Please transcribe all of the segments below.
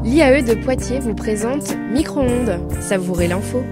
L'IAE de Poitiers vous présente Micro-ondes, savourez l'info.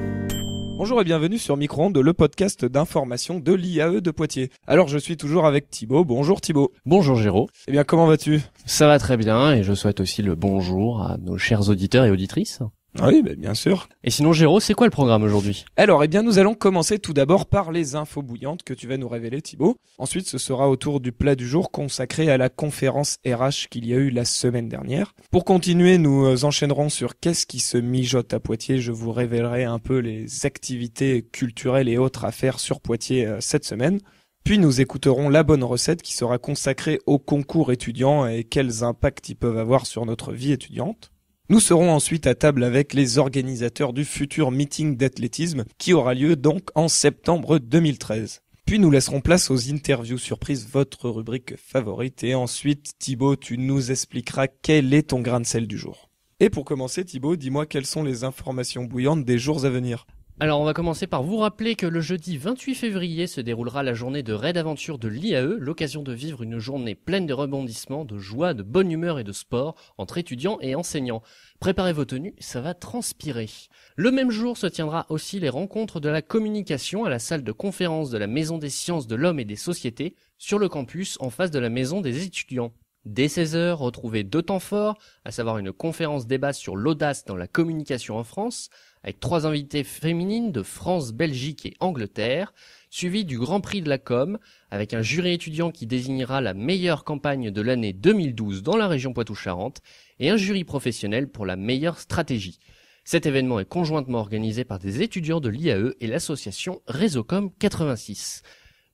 Bonjour et bienvenue sur Micro-ondes, le podcast d'information de l'IAE de Poitiers. Alors je suis toujours avec Thibaut. Bonjour Thibaut. Bonjour Géraud. Eh bien comment vas-tu ? Ça va très bien et je souhaite aussi le bonjour à nos chers auditeurs et auditrices. Oui, bien sûr. Et sinon Géraud, c'est quoi le programme aujourd'hui ? Alors, nous allons commencer tout d'abord par les infos bouillantes que tu vas nous révéler, Thibaut. Ensuite, ce sera au tour du plat du jour consacré à la conférence RH qu'il y a eu la semaine dernière. Pour continuer, nous enchaînerons sur qu'est-ce qui se mijote à Poitiers. Je vous révélerai un peu les activités culturelles et autres à faire sur Poitiers cette semaine. Puis nous écouterons la bonne recette qui sera consacrée au concours étudiant et quels impacts ils peuvent avoir sur notre vie étudiante. Nous serons ensuite à table avec les organisateurs du futur meeting d'athlétisme qui aura lieu donc en septembre 2013. Puis nous laisserons place aux interviews surprises, votre rubrique favorite. Et ensuite, Thibaut, tu nous expliqueras quel est ton grain de sel du jour. Et pour commencer, Thibaut, dis-moi quelles sont les informations bouillantes des jours à venir. Alors on va commencer par vous rappeler que le jeudi 28 février se déroulera la journée de Raid Aventure de l'IAE, l'occasion de vivre une journée pleine de rebondissements, de joie, de bonne humeur et de sport entre étudiants et enseignants. Préparez vos tenues, ça va transpirer. Le même jour se tiendra aussi les rencontres de la communication à la salle de conférence de la Maison des sciences de l'homme et des sociétés, sur le campus en face de la maison des étudiants. Dès 16h, retrouvez deux temps forts, à savoir une conférence débat sur l'audace dans la communication en France, avec 3 invités féminines de France, Belgique et Angleterre, suivi du Grand Prix de la com, avec un jury étudiant qui désignera la meilleure campagne de l'année 2012 dans la région Poitou-Charentes, et un jury professionnel pour la meilleure stratégie. Cet événement est conjointement organisé par des étudiants de l'IAE et l'association Réseaucom 86.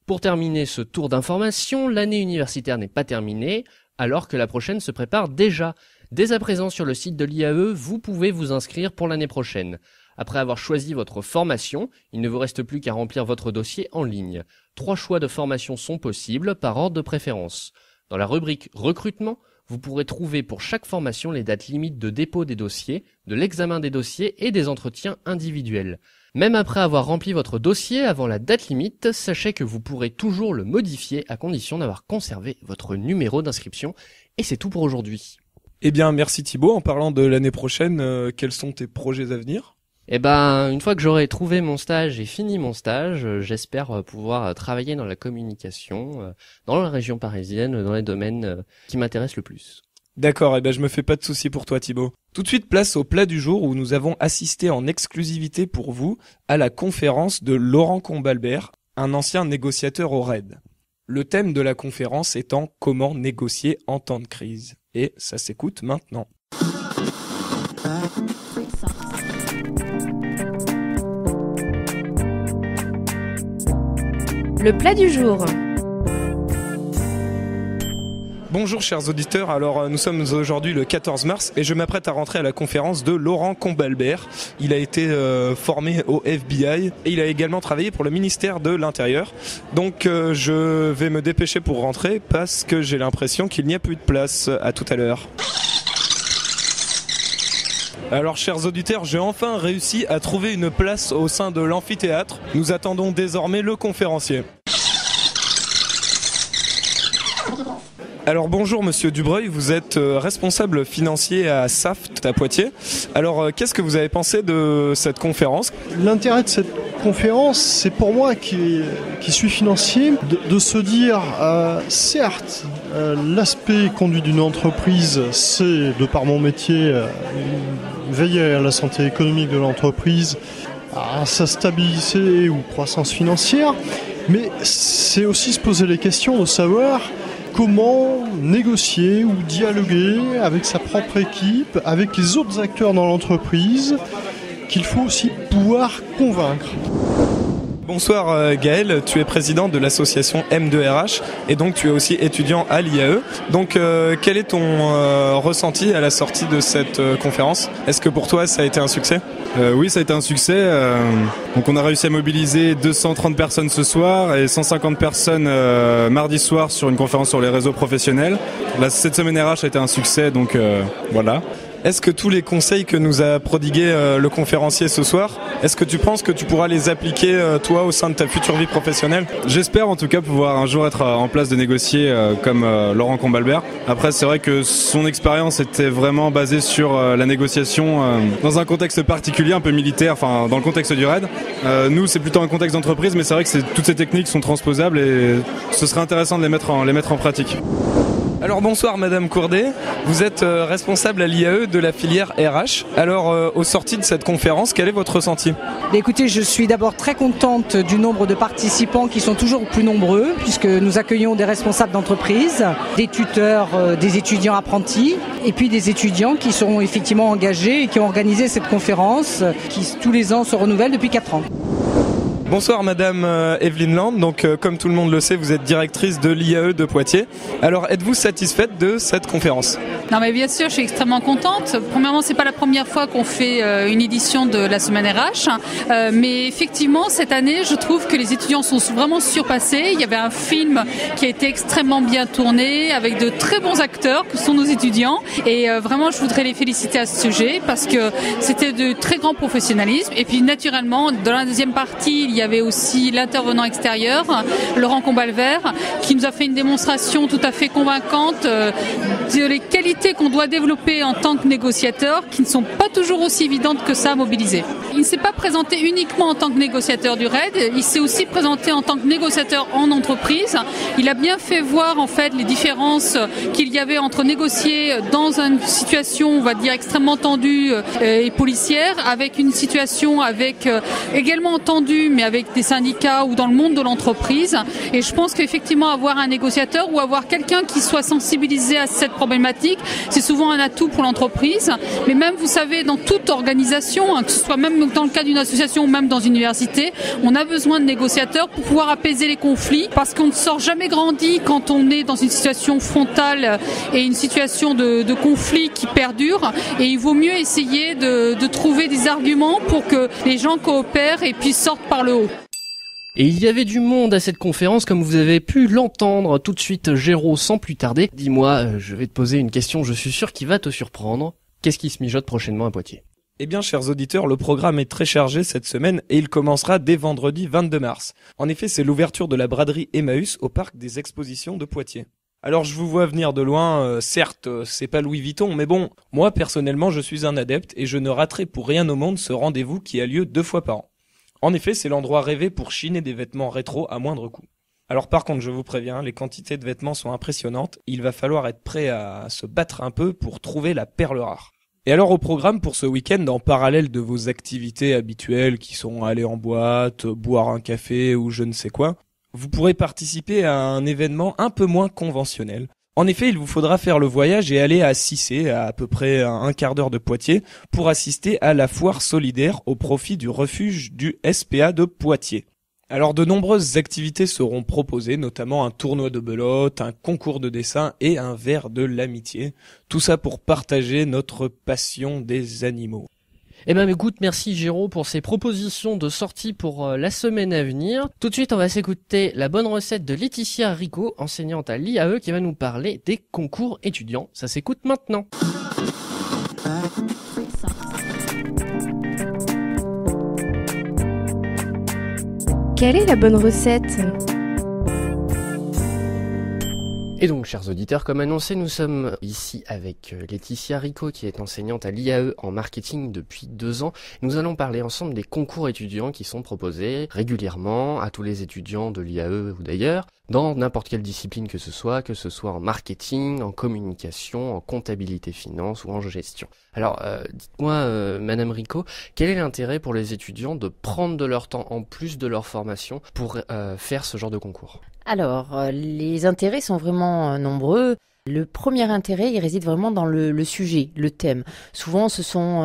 Pour terminer ce tour d'information, l'année universitaire n'est pas terminée, alors que la prochaine se prépare déjà. Dès à présent sur le site de l'IAE, vous pouvez vous inscrire pour l'année prochaine. Après avoir choisi votre formation, il ne vous reste plus qu'à remplir votre dossier en ligne. 3 choix de formation sont possibles par ordre de préférence. Dans la rubrique recrutement, vous pourrez trouver pour chaque formation les dates limites de dépôt des dossiers, de l'examen des dossiers et des entretiens individuels. Même après avoir rempli votre dossier avant la date limite, sachez que vous pourrez toujours le modifier à condition d'avoir conservé votre numéro d'inscription. Et c'est tout pour aujourd'hui. Eh bien, merci Thibaut. En parlant de l'année prochaine, quels sont tes projets à venir ? Une fois que j'aurai trouvé mon stage et fini mon stage, j'espère pouvoir travailler dans la communication, dans la région parisienne, dans les domaines qui m'intéressent le plus. D'accord, je me fais pas de soucis pour toi Thibaut. Tout de suite, place au plat du jour où nous avons assisté en exclusivité pour vous à la conférence de Laurent Combalbert, un ancien négociateur au RAID. Le thème de la conférence étant « Comment négocier en temps de crise ?» Et ça s'écoute maintenant. Le plat du jour. Bonjour chers auditeurs, alors nous sommes aujourd'hui le 14 mars et je m'apprête à rentrer à la conférence de Laurent Combalbert. Il a été formé au FBI et il a également travaillé pour le ministère de l'Intérieur. Donc je vais me dépêcher pour rentrer parce que j'ai l'impression qu'il n'y a plus de place. À tout à l'heure. Alors chers auditeurs, j'ai enfin réussi à trouver une place au sein de l'amphithéâtre. Nous attendons désormais le conférencier. Alors bonjour Monsieur Dubreuil, vous êtes responsable financier à Saft à Poitiers. Alors qu'est-ce que vous avez pensé de cette conférence ? L'intérêt de cette conférence, c'est pour moi qui suis financier, de se dire, certes, l'aspect conduit d'une entreprise, c'est, de par mon métier, veiller à la santé économique de l'entreprise, à sa stabilité ou croissance financière, mais c'est aussi se poser les questions de savoir comment négocier ou dialoguer avec sa propre équipe, avec les autres acteurs dans l'entreprise, qu'il faut aussi pouvoir convaincre. Bonsoir Gaël, tu es président de l'association M2RH et donc tu es aussi étudiant à l'IAE. Donc quel est ton ressenti à la sortie de cette conférence ? Est-ce que pour toi ça a été un succès ? Oui, ça a été un succès. Donc on a réussi à mobiliser 230 personnes ce soir et 150 personnes mardi soir sur une conférence sur les réseaux professionnels. Cette semaine RH a été un succès, donc voilà. Est-ce que tous les conseils que nous a prodigués le conférencier ce soir, est-ce que tu penses que tu pourras les appliquer toi au sein de ta future vie professionnelle ? J'espère en tout cas pouvoir un jour être en place de négocier comme Laurent Combalbert. Après, c'est vrai que son expérience était vraiment basée sur la négociation dans un contexte particulier, un peu militaire, enfin dans le contexte du raid. Nous, c'est plutôt un contexte d'entreprise, mais c'est vrai que toutes ces techniques sont transposables et ce serait intéressant de les mettre en pratique. Alors bonsoir Madame Courdet, vous êtes responsable à l'IAE de la filière RH. Alors au sorti de cette conférence, quel est votre ressenti ? Écoutez, je suis d'abord très contente du nombre de participants qui sont toujours plus nombreux, puisque nous accueillons des responsables d'entreprise, des tuteurs, des étudiants apprentis, et puis des étudiants qui seront effectivement engagés et qui ont organisé cette conférence qui tous les ans se renouvelle depuis 4 ans. Bonsoir Madame Evelyne Land, donc comme tout le monde le sait, vous êtes directrice de l'IAE de Poitiers. Alors êtes-vous satisfaite de cette conférence ? Non mais bien sûr, je suis extrêmement contente. Premièrement, c'est pas la première fois qu'on fait une édition de la semaine RH, mais effectivement cette année, je trouve que les étudiants sont vraiment surpassés. Il y avait un film qui a été extrêmement bien tourné avec de très bons acteurs que sont nos étudiants et vraiment je voudrais les féliciter à ce sujet parce que c'était de très grand professionnalisme et puis naturellement dans la deuxième partie, il y avait aussi l'intervenant extérieur, Laurent Combalbert, qui nous a fait une démonstration tout à fait convaincante de les qualités qu'on doit développer en tant que négociateur, qui ne sont pas toujours aussi évidentes que ça à mobiliser. Il ne s'est pas présenté uniquement en tant que négociateur du RAID, il s'est aussi présenté en tant que négociateur en entreprise. Il a bien fait voir en fait les différences qu'il y avait entre négocier dans une situation, on va dire, extrêmement tendue et policière, avec une situation avec également tendue, mais avec des syndicats ou dans le monde de l'entreprise. Et je pense qu'effectivement avoir un négociateur ou avoir quelqu'un qui soit sensibilisé à cette problématique, c'est souvent un atout pour l'entreprise. Mais même, vous savez, dans toute organisation, que ce soit même dans le cas d'une association ou même dans une université, on a besoin de négociateurs pour pouvoir apaiser les conflits parce qu'on ne sort jamais grandi quand on est dans une situation frontale et une situation de conflit qui perdure. Et il vaut mieux essayer de trouver des arguments pour que les gens coopèrent et puis sortent par le haut. Et il y avait du monde à cette conférence, comme vous avez pu l'entendre. Tout de suite, Géraud, sans plus tarder. Dis-moi, je vais te poser une question, je suis sûr qu'il va te surprendre. Qu'est-ce qui se mijote prochainement à Poitiers ? Eh bien, chers auditeurs, le programme est très chargé cette semaine et il commencera dès vendredi 22 mars. En effet, c'est l'ouverture de la braderie Emmaüs au parc des expositions de Poitiers. Alors, je vous vois venir de loin, certes, c'est pas Louis Vuitton, mais bon, moi, personnellement, je suis un adepte et je ne raterai pour rien au monde ce rendez-vous qui a lieu 2 fois par an. En effet, c'est l'endroit rêvé pour chiner des vêtements rétro à moindre coût. Alors par contre, je vous préviens, les quantités de vêtements sont impressionnantes, il va falloir être prêt à se battre un peu pour trouver la perle rare. Et alors au programme pour ce week-end, en parallèle de vos activités habituelles qui sont aller en boîte, boire un café ou je ne sais quoi, vous pourrez participer à un événement un peu moins conventionnel. En effet, il vous faudra faire le voyage et aller à Cissé, à peu près un quart d'heure de Poitiers, pour assister à la foire solidaire au profit du refuge du SPA de Poitiers. Alors de nombreuses activités seront proposées, notamment un tournoi de belote, un concours de dessin et un verre de l'amitié. Tout ça pour partager notre passion des animaux. Eh ben écoute, merci Géraud pour ces propositions de sortie pour la semaine à venir. Tout de suite, on va s'écouter la bonne recette de Laetitia Rico, enseignante à l'IAE, qui va nous parler des concours étudiants. Ça s'écoute maintenant. Quelle est la bonne recette ? Et donc, chers auditeurs, comme annoncé, nous sommes ici avec Laetitia Rico, qui est enseignante à l'IAE en marketing depuis 2 ans. Nous allons parler ensemble des concours étudiants qui sont proposés régulièrement à tous les étudiants de l'IAE ou d'ailleurs, dans n'importe quelle discipline que ce soit en marketing, en communication, en comptabilité finance ou en gestion. Alors, dites-moi, Madame Rico, quel est l'intérêt pour les étudiants de prendre de leur temps en plus de leur formation pour faire ce genre de concours ? Alors, les intérêts sont vraiment nombreux. Le premier intérêt, il réside vraiment dans le sujet, le thème. Souvent, ce sont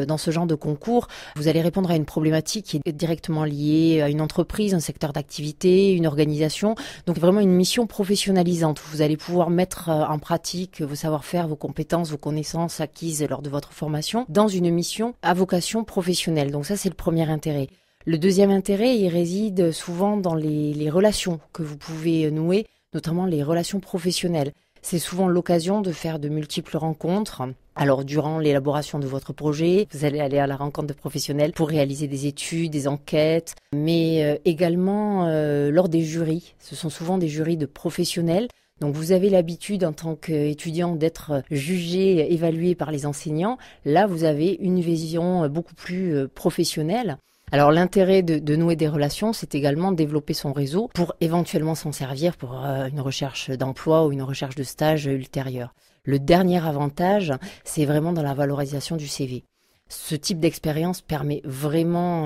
dans ce genre de concours, vous allez répondre à une problématique qui est directement liée à une entreprise, un secteur d'activité, une organisation. Donc vraiment une mission professionnalisante. Vous allez pouvoir mettre en pratique vos savoir-faire, vos compétences, vos connaissances acquises lors de votre formation dans une mission à vocation professionnelle. Donc ça, c'est le premier intérêt. Le deuxième intérêt, il réside souvent dans les relations que vous pouvez nouer, notamment les relations professionnelles. C'est souvent l'occasion de faire de multiples rencontres. Alors, durant l'élaboration de votre projet, vous allez aller à la rencontre de professionnels pour réaliser des études, des enquêtes, mais également lors des jurys. Ce sont souvent des jurys de professionnels. Donc, vous avez l'habitude en tant qu'étudiant d'être jugé, évalué par les enseignants. Là, vous avez une vision beaucoup plus professionnelle. Alors l'intérêt de nouer des relations, c'est également de développer son réseau pour éventuellement s'en servir pour une recherche d'emploi ou une recherche de stage ultérieure. Le dernier avantage, c'est vraiment dans la valorisation du CV. Ce type d'expérience permet vraiment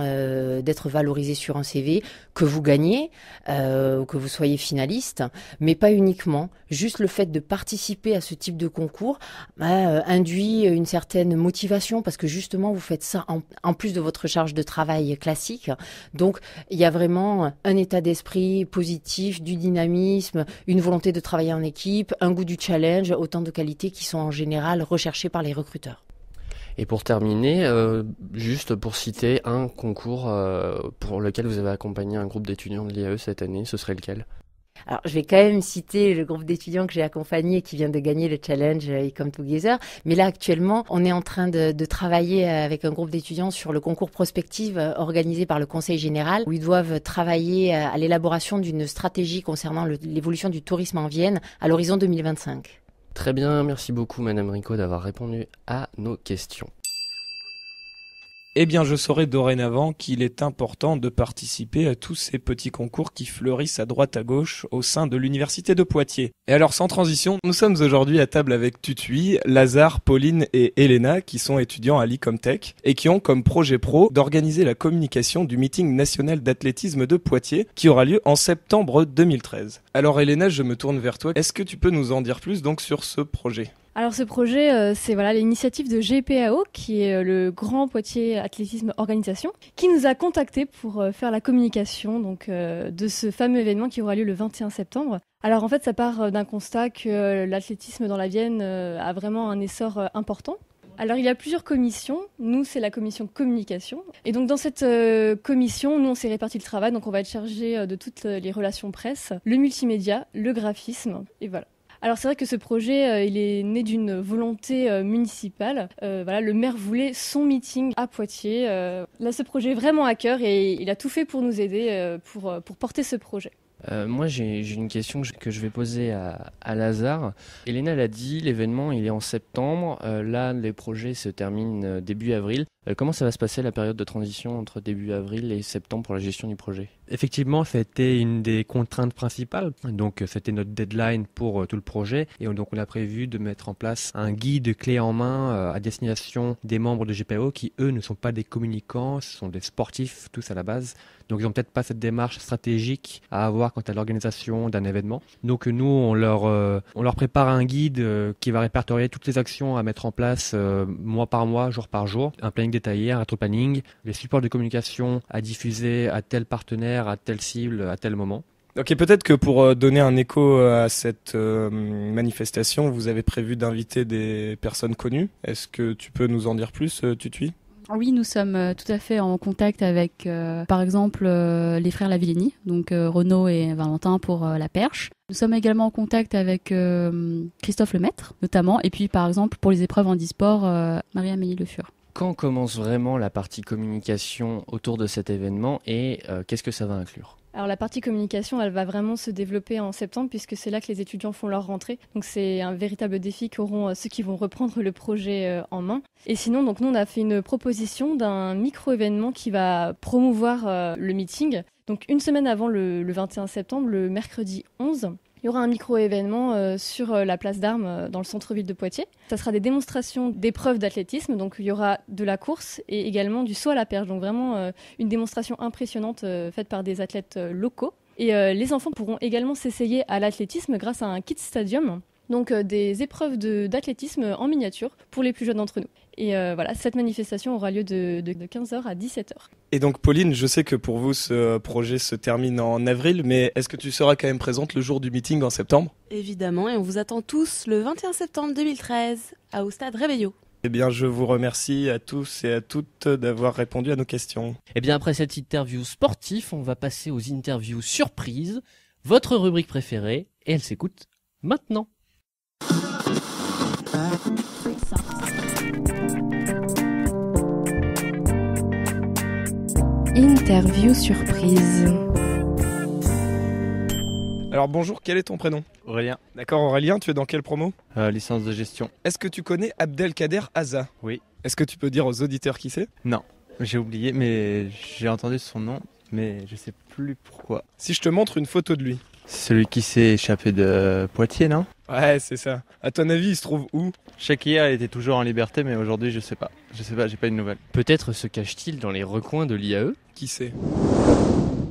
d'être valorisé sur un CV, que vous gagnez, que vous soyez finaliste, mais pas uniquement. Juste le fait de participer à ce type de concours induit une certaine motivation parce que justement vous faites ça en plus de votre charge de travail classique. Donc il y a vraiment un état d'esprit positif, du dynamisme, une volonté de travailler en équipe, un goût du challenge, autant de qualités qui sont en général recherchées par les recruteurs. Et pour terminer, juste pour citer un concours pour lequel vous avez accompagné un groupe d'étudiants de l'IAE cette année, ce serait lequel ? Alors, je vais quand même citer le groupe d'étudiants que j'ai accompagné qui vient de gagner le challenge Come Together. Mais là, actuellement, on est en train de travailler avec un groupe d'étudiants sur le concours prospective organisé par le Conseil général où ils doivent travailler à l'élaboration d'une stratégie concernant l'évolution du tourisme en Vienne à l'horizon 2025. Très bien, merci beaucoup Madame Rico d'avoir répondu à nos questions. Eh bien, je saurai dorénavant qu'il est important de participer à tous ces petits concours qui fleurissent à droite à gauche au sein de l'Université de Poitiers. Et alors, sans transition, nous sommes aujourd'hui à table avec Tutui, Lazare, Pauline et Elena, qui sont étudiants à l'Icomtech et qui ont comme projet pro d'organiser la communication du meeting national d'athlétisme de Poitiers, qui aura lieu en septembre 2013. Alors, Elena, je me tourne vers toi. Est-ce que tu peux nous en dire plus donc sur ce projet ? Alors ce projet, c'est l'initiative de GPAO, qui est le Grand Poitiers Athlétisme Organisation, qui nous a contactés pour faire la communication de ce fameux événement qui aura lieu le 21 septembre. Alors en fait, ça part d'un constat que l'athlétisme dans la Vienne a vraiment un essor important. Alors il y a plusieurs commissions, nous c'est la commission communication, et donc dans cette commission, nous on s'est réparti le travail, donc on va être chargé de toutes les relations presse, le multimédia, le graphisme, et voilà. Alors c'est vrai que ce projet, il est né d'une volonté municipale. Le maire voulait son meeting à Poitiers. Là, ce projet est vraiment à cœur et il a tout fait pour nous aider pour porter ce projet. Moi, j'ai une question que je vais poser à Lazare. Elena l'a dit, l'événement il est en septembre. Là, les projets se terminent début avril. Comment ça va se passer la période de transition entre début avril et septembre pour la gestion du projet ? Effectivement, c'était une des contraintes principales. Donc, c'était notre deadline pour tout le projet. Et donc, on a prévu de mettre en place un guide clé en main à destination des membres de GPAO qui, eux, ne sont pas des communicants, ce sont des sportifs, tous à la base. Donc, ils n'ont peut-être pas cette démarche stratégique à avoir quant à l'organisation d'un événement. Donc, nous, on leur prépare un guide qui va répertorier toutes les actions à mettre en place mois par mois, jour par jour. Un planning détaillé, un rétro-planning, les supports de communication à diffuser à tel partenaire, à telle cible, à tel moment. Ok, peut-être que pour donner un écho à cette manifestation, vous avez prévu d'inviter des personnes connues. Est-ce que tu peux nous en dire plus, Tutui ? Oui, nous sommes tout à fait en contact avec, par exemple, les frères Lavillenie, donc Renaud et Valentin pour la perche. Nous sommes également en contact avec Christophe Lemaître, notamment, et puis par exemple pour les épreuves en handisport, Marie-Amélie Le Fur. Quand commence vraiment la partie communication autour de cet événement et qu'est-ce que ça va inclure ? Alors la partie communication, elle va vraiment se développer en septembre puisque c'est là que les étudiants font leur rentrée. Donc c'est un véritable défi qu'auront ceux qui vont reprendre le projet en main. Et sinon, donc nous on a fait une proposition d'un micro-événement qui va promouvoir le meeting. Donc une semaine avant le 21 septembre, le mercredi 11, il y aura un micro-événement sur la place d'Armes dans le centre-ville de Poitiers. Ça sera des démonstrations d'épreuves d'athlétisme, donc il y aura de la course et également du saut à la perche. Donc vraiment une démonstration impressionnante faite par des athlètes locaux. Et les enfants pourront également s'essayer à l'athlétisme grâce à un kit stadium, donc des épreuves d'athlétisme en miniature pour les plus jeunes d'entre nous. Et cette manifestation aura lieu de 15h à 17h. Et donc Pauline, je sais que pour vous ce projet se termine en avril, mais est-ce que tu seras quand même présente le jour du meeting en septembre ? Évidemment, et on vous attend tous le 21 septembre 2013 au stade Réveillot. Eh bien, je vous remercie à tous et à toutes d'avoir répondu à nos questions. Eh bien, après cette interview sportive, on va passer aux interviews surprises, votre rubrique préférée, et elle s'écoute maintenant. Interview surprise. Alors bonjour, quel est ton prénom ? Aurélien. D'accord Aurélien, tu es dans quelle promo ? Licence de gestion. Est-ce que tu connais Abdelkader Haza ? Oui. Est-ce que tu peux dire aux auditeurs qui c'est ? Non, j'ai oublié, mais j'ai entendu son nom, mais je sais plus pourquoi. Si je te montre une photo de lui ? Celui qui s'est échappé de Poitiers, non ? Ouais, c'est ça. À ton avis, il se trouve où ? Je sais qu'hier, il était toujours en liberté, mais aujourd'hui, je sais pas. J'ai pas une nouvelle. Peut-être se cache-t-il dans les recoins de l'IAE ? Qui sait ?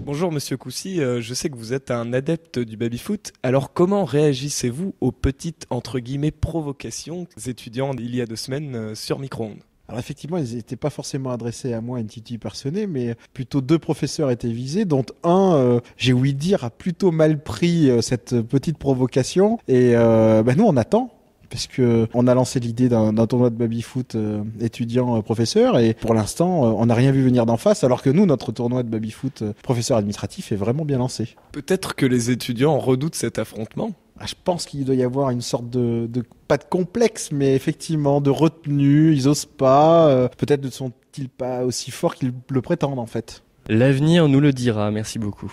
Bonjour Monsieur Coussy, je sais que vous êtes un adepte du baby-foot. Alors comment réagissez-vous aux petites, entre guillemets, provocations des étudiants il y a 2 semaines sur micro-ondes ? Alors effectivement, ils n'étaient pas forcément adressés à moi, Entity Personae, mais plutôt 2 professeurs étaient visés, dont un, j'ai ouï dire, a plutôt mal pris cette petite provocation. Et nous, on attend. Parce que on a lancé l'idée d'un tournoi de baby-foot étudiant-professeur et pour l'instant, on n'a rien vu venir d'en face, alors que nous, notre tournoi de baby-foot professeur administratif est vraiment bien lancé. Peut-être que les étudiants redoutent cet affrontement ? Je pense qu'il doit y avoir une sorte de pas de complexe, mais effectivement de retenue. Ils osent pas. Peut-être ne sont-ils pas aussi forts qu'ils le prétendent en fait. L'avenir nous le dira. Merci beaucoup.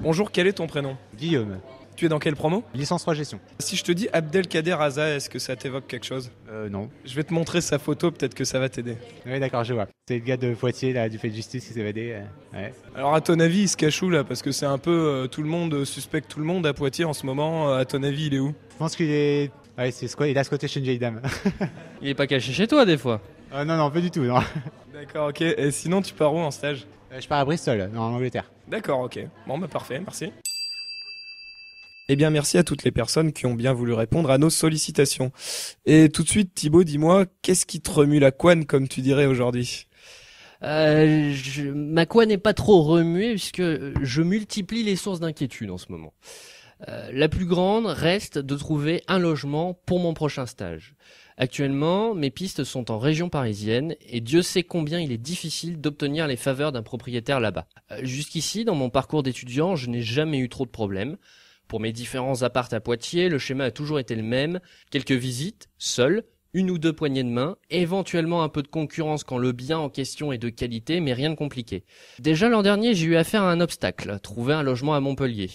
Bonjour, quel est ton prénom ? Guillaume. Tu es dans quelle promo ? Licence 3 gestion. Si je te dis Abdelkader Haza, est-ce que ça t'évoque quelque chose ? Non. Je vais te montrer sa photo, peut-être que ça va t'aider. Oui, d'accord, je vois. C'est le gars de Poitiers, là, du fait de justice qui s'est évadé. Ouais. Alors à ton avis, il se cache où là ? Parce que c'est un peu tout le monde suspecte tout le monde à Poitiers en ce moment. À ton avis, il est où ? Je pense qu'il est... Ouais, il a squatté chez une vieille dame. Il est pas caché chez toi des fois ? Non, pas du tout, non. D'accord, ok. Et sinon, tu pars où en stage ? Je pars à Bristol, en Angleterre. D'accord, ok. Bon, bah parfait, merci. Eh bien, merci à toutes les personnes qui ont bien voulu répondre à nos sollicitations. Et tout de suite, Thibaut, dis-moi, qu'est-ce qui te remue la couenne, comme tu dirais aujourd'hui ? Ma couenne n'est pas trop remuée puisque je multiplie les sources d'inquiétude en ce moment. La plus grande reste de trouver un logement pour mon prochain stage. Actuellement, mes pistes sont en région parisienne et Dieu sait combien il est difficile d'obtenir les faveurs d'un propriétaire là-bas. Jusqu'ici, dans mon parcours d'étudiant, je n'ai jamais eu trop de problèmes. Pour mes différents apparts à Poitiers, le schéma a toujours été le même. Quelques visites, seul, 1 ou 2 poignées de main, éventuellement un peu de concurrence quand le bien en question est de qualité, mais rien de compliqué. Déjà l'an dernier, j'ai eu affaire à un obstacle, trouver un logement à Montpellier.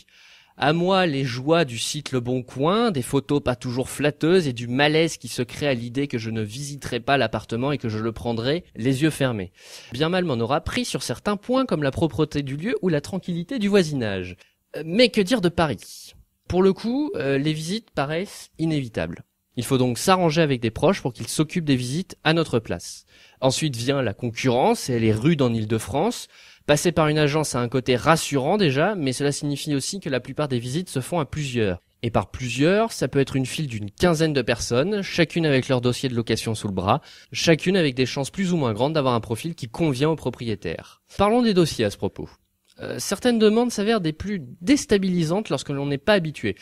À moi, les joies du site Le Bon Coin, des photos pas toujours flatteuses et du malaise qui se crée à l'idée que je ne visiterai pas l'appartement et que je le prendrai les yeux fermés. Bien mal m'en aura pris sur certains points comme la propreté du lieu ou la tranquillité du voisinage. Mais que dire de Paris ? Pour le coup, les visites paraissent inévitables. Il faut donc s'arranger avec des proches pour qu'ils s'occupent des visites à notre place. Ensuite vient la concurrence et elle est rude en Île-de-France. Passer par une agence a un côté rassurant déjà, mais cela signifie aussi que la plupart des visites se font à plusieurs. Et par plusieurs, ça peut être une file d'une 15aine de personnes, chacune avec leur dossier de location sous le bras, chacune avec des chances plus ou moins grandes d'avoir un profil qui convient au propriétaire. Parlons des dossiers à ce propos. Certaines demandes s'avèrent des plus déstabilisantes lorsque l'on n'est pas habitué.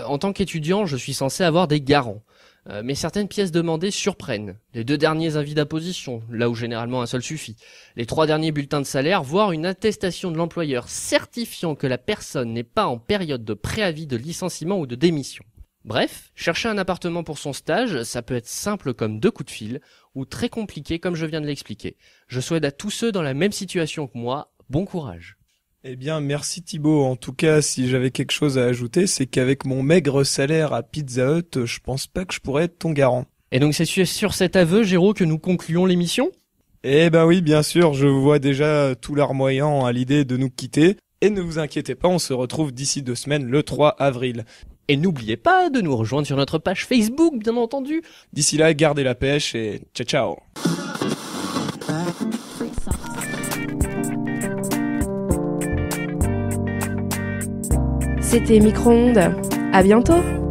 En tant qu'étudiant, je suis censé avoir des garants. Mais certaines pièces demandées surprennent. Les 2 derniers avis d'imposition, là où généralement un seul suffit. Les 3 derniers bulletins de salaire, voire une attestation de l'employeur certifiant que la personne n'est pas en période de préavis de licenciement ou de démission. Bref, chercher un appartement pour son stage, ça peut être simple comme 2 coups de fil, ou très compliqué comme je viens de l'expliquer. Je souhaite à tous ceux dans la même situation que moi, bon courage. Eh bien, merci Thibaut. En tout cas, si j'avais quelque chose à ajouter, c'est qu'avec mon maigre salaire à Pizza Hut, je pense pas que je pourrais être ton garant. Et donc c'est sur cet aveu, Géraud, que nous concluons l'émission ? Eh ben oui, bien sûr, je vois déjà tout larmoyant à l'idée de nous quitter. Et ne vous inquiétez pas, on se retrouve d'ici 2 semaines, le 3 avril. Et n'oubliez pas de nous rejoindre sur notre page Facebook, bien entendu. D'ici là, gardez la pêche et ciao ciao. C'était Micro-ondes. À bientôt.